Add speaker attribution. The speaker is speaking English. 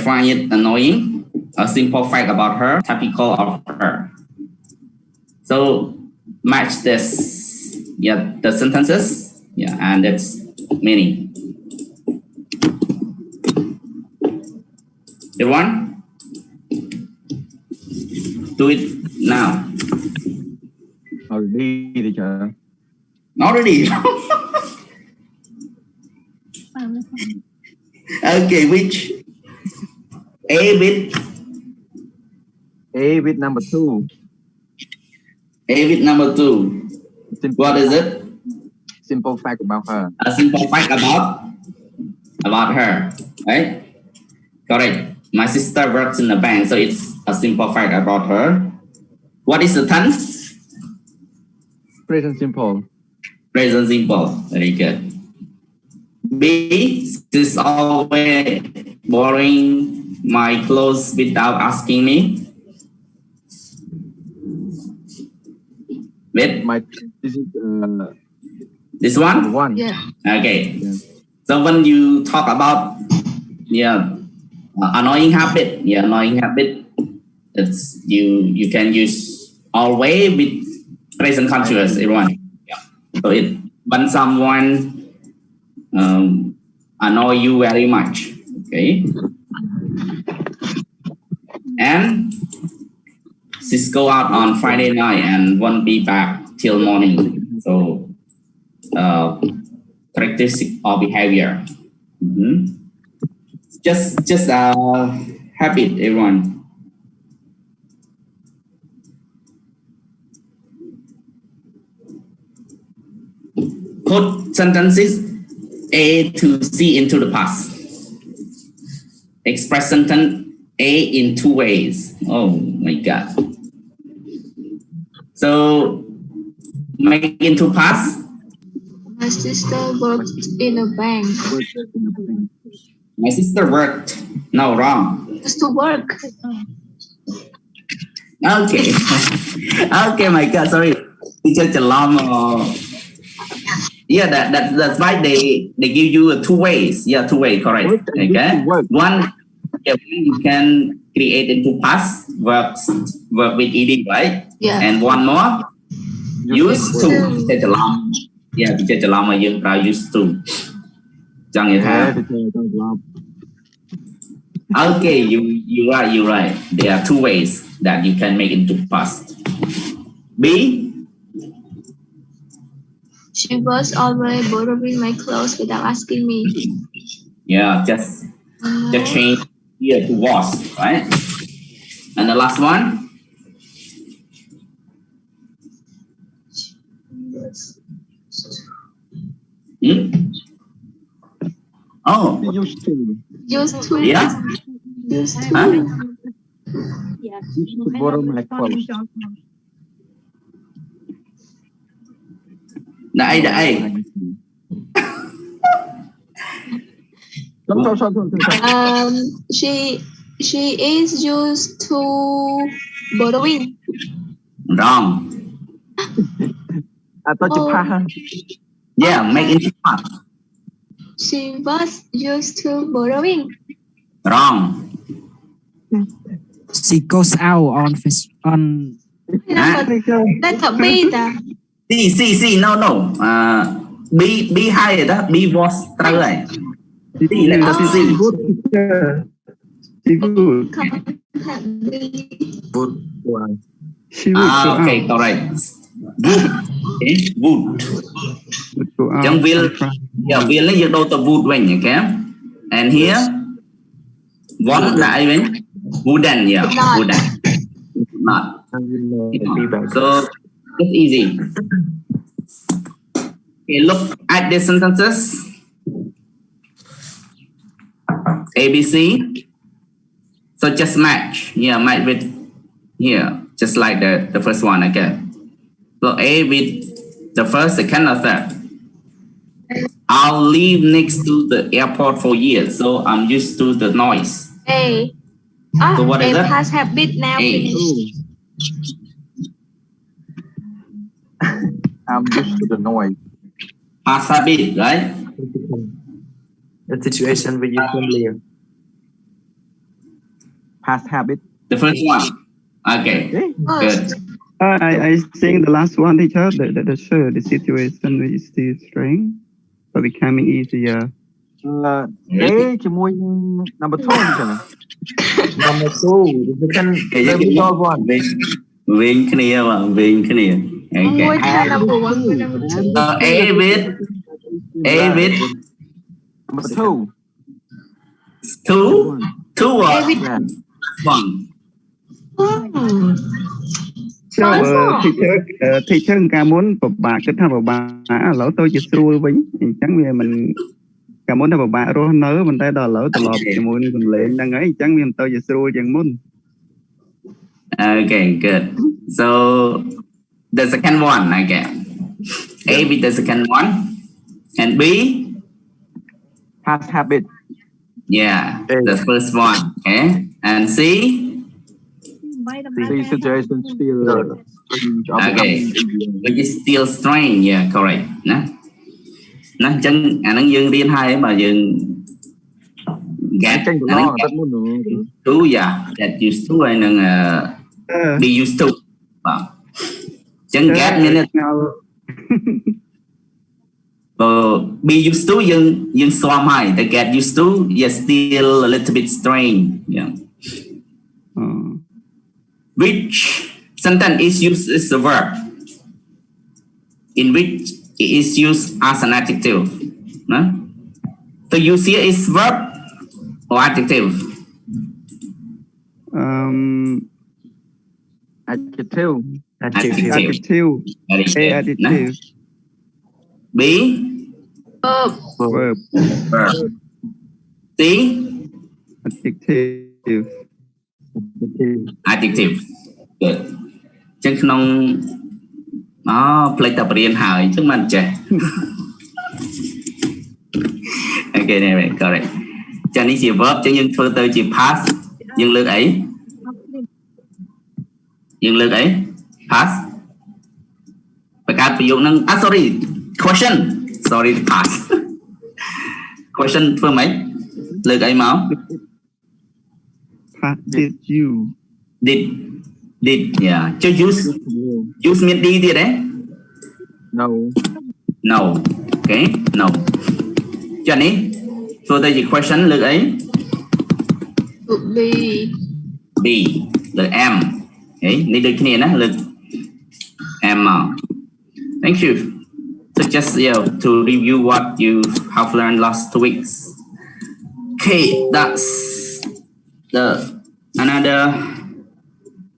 Speaker 1: find it annoying. A simple fact about her, typical of her. So match this, yeah, the sentences, yeah, and its meaning. Everyone, do it now.
Speaker 2: Already, teacher.
Speaker 1: Already. Okay, which A with
Speaker 2: number 2.
Speaker 1: A with number 2. What is it?
Speaker 2: Simple fact about her.
Speaker 1: A simple fact about her, right? Correct. My sister works in a bank, so it's a simple fact about her. What is the tense?
Speaker 2: Present simple.
Speaker 1: Present simple. Very good. B, she's always borrowing my clothes without asking me. Wait. This one?
Speaker 2: One.
Speaker 3: Yeah.
Speaker 1: Okay. Yeah. So when you talk about annoying habit, it's you can use always with present continuous, everyone. Yeah. So when someone annoy you very much, okay, and she's go out on Friday night and won't be back till morning. So characteristic or behavior. Just habit, everyone. Put sentences A to C into the past. Express sentence A in 2 ways. Oh my God. So make into past.
Speaker 3: My sister worked in a bank.
Speaker 1: My sister worked. No, wrong.
Speaker 3: Used to work.
Speaker 1: Okay. Okay, my God, sorry. Teacher Jalom. Yeah, that's right. They give you 2 ways. Yeah, 2 ways, correct. Okay. One, you can create into past work with ed, right?
Speaker 3: Yeah.
Speaker 1: And one more, used to. Teacher Jalom. Yeah, teacher Jalom you try used to. Okay, you're right. There are 2 ways that you can make into past. B.
Speaker 3: She was always borrowing my clothes without asking me.
Speaker 1: Yeah, just change here to was, right? And the last one. Oh.
Speaker 3: Used to.
Speaker 1: Yeah.
Speaker 3: Used to.
Speaker 1: Huh?
Speaker 2: Yeah. Used to borrow my clothes.
Speaker 1: Đây.
Speaker 3: She is used to borrowing.
Speaker 1: Wrong.
Speaker 2: I thought you passed.
Speaker 1: Yeah, make it past.
Speaker 3: She was used to borrowing.
Speaker 1: Wrong.
Speaker 4: She goes out on
Speaker 3: That's a B.
Speaker 1: C. No. B hay rồi đó. B was trao rồi. C là C.
Speaker 2: Good.
Speaker 1: Okay, correct. Wood. Okay, wood. Chẳng will. Yeah, will lấy việc đâu tờ wood vậy okay? And here, what là ai vậy? Wooden, yeah, wooden. Not. So it's easy. Okay, look at the sentences. A, B, C. So just match. Yeah, match with here, just like the first one again. So A with the first, second, or third. I'll live next to the airport for years, so I'm used to the noise.
Speaker 3: A.
Speaker 1: So what is it?
Speaker 3: Past habit now.
Speaker 1: A.
Speaker 2: I'm used to the noise.
Speaker 1: Past habit, right?
Speaker 5: The situation where you familiar.
Speaker 2: past habit.
Speaker 1: The first one. Okay. Good.
Speaker 4: I think the last one, teacher, the situation is still strange, but becoming easier.
Speaker 2: A ជាមួយ number 2 អញ្ចឹង
Speaker 5: Number 2 the second the third one
Speaker 1: វិញគ្នាបងវិញគ្នា Okay.
Speaker 3: មួយថា number 1 with number 2
Speaker 1: A with
Speaker 2: number 2
Speaker 1: two or
Speaker 3: A with
Speaker 1: one.
Speaker 4: So teacher កាលមុនពិបាកគិតថាពិបាកឥឡូវទៅជាស្រួលវិញអញ្ចឹងវាមិនកាលមុនថាពិបាករស់នៅប៉ុន្តែដល់ឥឡូវត្រឡប់ជាមួយនឹងសំឡេងហ្នឹងហើយអញ្ចឹងវាមិនទៅជាស្រួលជាងមុន
Speaker 1: Okay, good. So the second one again. A with the second one and B.
Speaker 2: past habit.
Speaker 1: Yeah, the first one. Okay, and C.
Speaker 2: See situation still
Speaker 1: Okay, which is still strange. Yeah, correct. Nah, chẳng anh đang dương riêng hai mà dương get to yeah, get used to and be used to. Chẳng get nên be used to dương swam high. The get used to yes still a little bit strange. Yeah. Which sentence is used as a verb in which it is used as an adjective. No? So use here is verb or adjective.
Speaker 2: Adjective.
Speaker 4: Adjective.
Speaker 1: Very
Speaker 4: A
Speaker 1: good.
Speaker 4: adjective.
Speaker 1: B.
Speaker 4: Verb.
Speaker 1: Verb. C.
Speaker 4: Adjective.
Speaker 1: Adjective. Good. ចឹងក្នុងផ្លេចតែបរៀនហើយចឹងមិនចេះ Okay, correct. ចានេះជា verb ចឹងយើងធ្វើទៅជា past យើងលើកអី past បង្កើតប្រយោគហ្នឹងsorry question sorry past question ធ្វើម៉េចលើកអីមក
Speaker 4: Past did you
Speaker 1: did yeah ចុះ use មាន d ទៀតទេ no okay no ចានេះធ្វើទៅជា question លើកអី B លើក M នេះដូចគ្នាណាលើក M មក thank you so just to review what you have learned last 2 weeks okay that's the another